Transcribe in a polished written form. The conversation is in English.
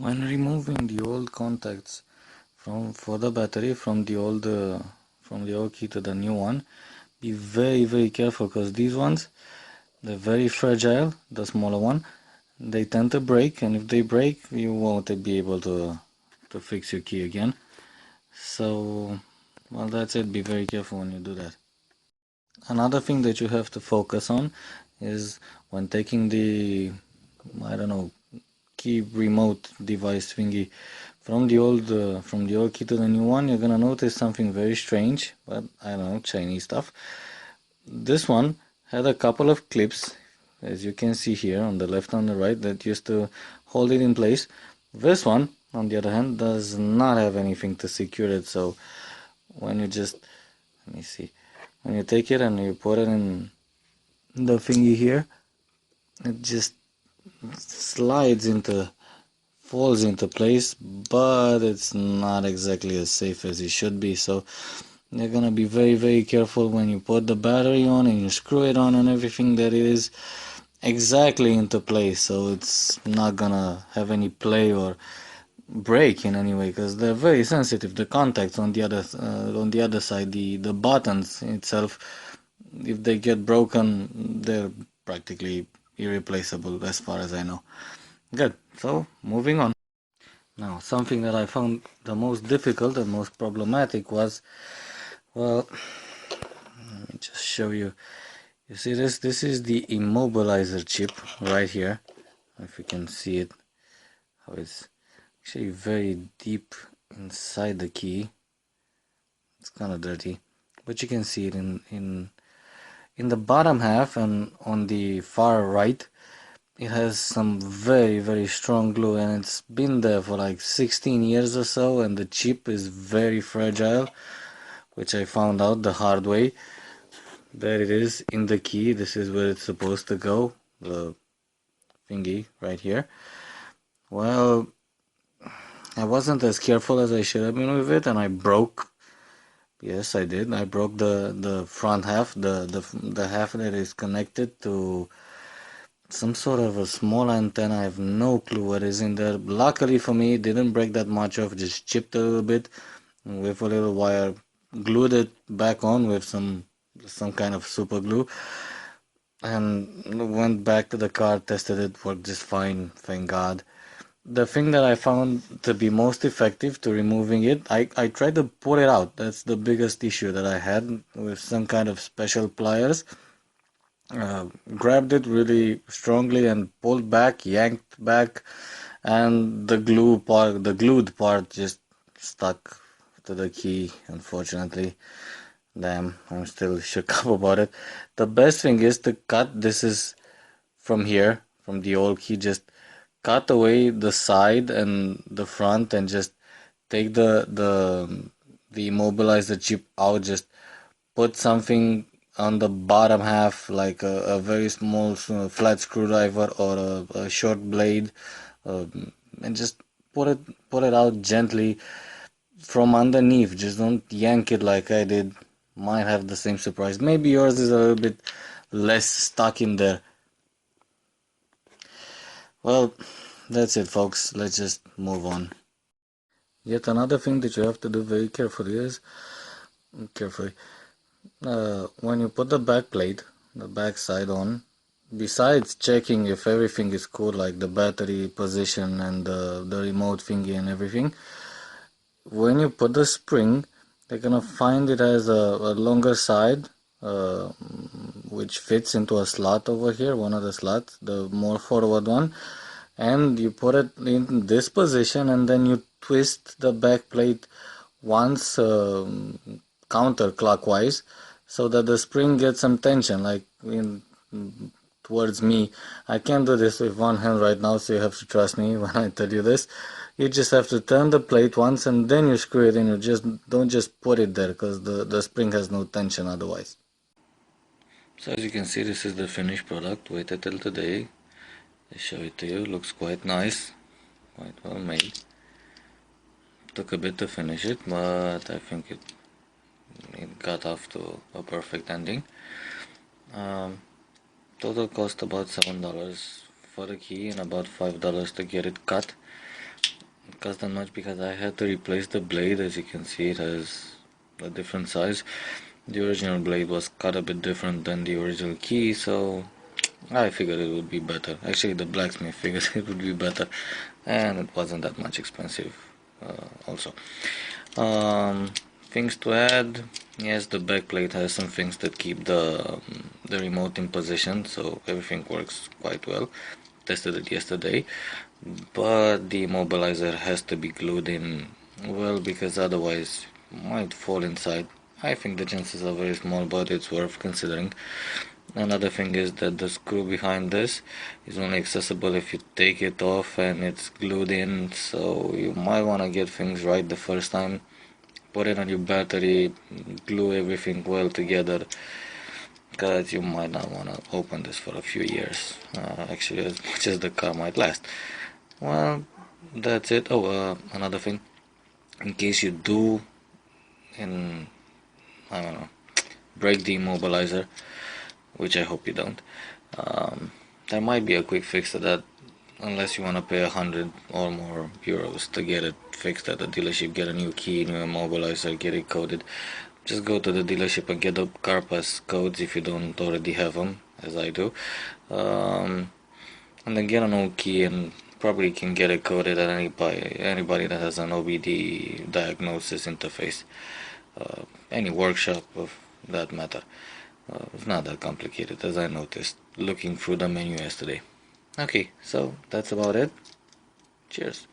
When removing the old contacts for the battery from the old key to the new one, be very careful, because these ones, they're very fragile. The smaller one, they tend to break, and if they break, you won't be able to fix your key again. So, well, that's it. Be very careful when you do that. Another thing that you have to focus on is when taking the, I don't know, key remote device thingy from the old key to the new one, you're gonna notice something very strange, but I don't know, Chinese stuff. This one had a couple of clips, as you can see here on the left and the right, that used to hold it in place. This one, on the other hand, does not have anything to secure it. So when you just, let me see, when you take it and you put it in the thingy here, it just falls into place, but it's not exactly as safe as it should be. So you're gonna be very careful when you put the battery on and you screw it on and everything, that it is exactly into place, so it's not gonna have any play or break in any way, because they're very sensitive. The contacts on the other side, the buttons itself, if they get broken, they're practically irreplaceable as far as I know. Good. So moving on. Now, something that I found the most difficult and most problematic was, well, let me just show you. You see this? This is the immobilizer chip right here. If you can see it, how it's actually very deep inside the key. It's kind of dirty, but you can see it in the bottom half, and on the far right it has some very strong glue, and it's been there for like 16 years or so, and the chip is very fragile, which I found out the hard way. There it is in the key. This is where it's supposed to go, the thingy right here. Well, I wasn't as careful as I should have been with it, and I broke. Yes, I did. I broke the front half, the half that is connected to some sort of a small antenna. I have no clue what is in there. Luckily for me, it didn't break that much off. Just chipped a little bit with a little wire. Glued it back on with some kind of super glue, and went back to the car, tested it, worked just fine, thank God. The thing that I found to be most effective to removing it, I tried to pull it out. That's the biggest issue that I had, with some kind of special pliers. Grabbed it really strongly and pulled back, yanked back, and the glued part just stuck to the key, unfortunately. Damn, I'm still shook up about it. The best thing is to cut. This is from here, from the old key, just cut away the side and the front, and just take the immobilizer chip out. Just put something on the bottom half, like a very small flat screwdriver or a short blade, and just put it out gently from underneath. Just don't yank it like I did. Might have the same surprise. Maybe yours is a little bit less stuck in there. Well, that's it, folks. Let's just move on. Yet another thing that you have to do very carefully is, when you put the back plate, the back side on, besides checking if everything is cool, like the battery position and the remote thingy and everything, when you put the spring, they're gonna find it has a longer side, uh, which fits into a slot over here, one of the slots, the more forward one, and you put it in this position, and then you twist the back plate once, counterclockwise, so that the spring gets some tension, like towards me. I can't do this with one hand right now, so you have to trust me when I tell you this. You just have to turn the plate once, and then you screw it in. You just don't just put it there, because the spring has no tension otherwise. So as you can see, this is the finished product. Waited till today. I show it to you. Looks quite nice, quite well made. Took a bit to finish it, but I think it got off to a perfect ending. Um, Total cost about $7 for the key, and about $5 to get it cut. cost that much because I had to replace the blade. As you can see, it has a different size. The original blade was cut a bit different than the original key, so I figured it would be better. Actually, the blacksmith figured it would be better, and it wasn't that much expensive also. Um, Things to add. Yes, the back plate has some things that keep the remote in position, so everything works quite well. Tested it yesterday, but the immobilizer has to be glued in well because otherwise it might fall inside. I think the chances are very small, but it's worth considering. Another thing is that the screw behind this is only accessible if you take it off and it's glued in, so you might want to get things right the first time. Put it on your battery, glue everything well together, because you might not want to open this for a few years, actually as much as the car might last. Well, that's it. Oh, another thing, in case you do, in I don't know, break the immobilizer, which I hope you don't, there might be a quick fix to that, unless you want to pay 100 or more euros to get it fixed at the dealership, get a new key, new immobilizer, get it coded. Just go to the dealership and get the CarPass codes if you don't already have them, as I do. And then get an old key and probably can get it coded at anybody that has an OBD diagnosis interface. Any workshop of that matter. It's not that complicated, as I noticed looking through the menu yesterday. Okay, so that's about it. Cheers.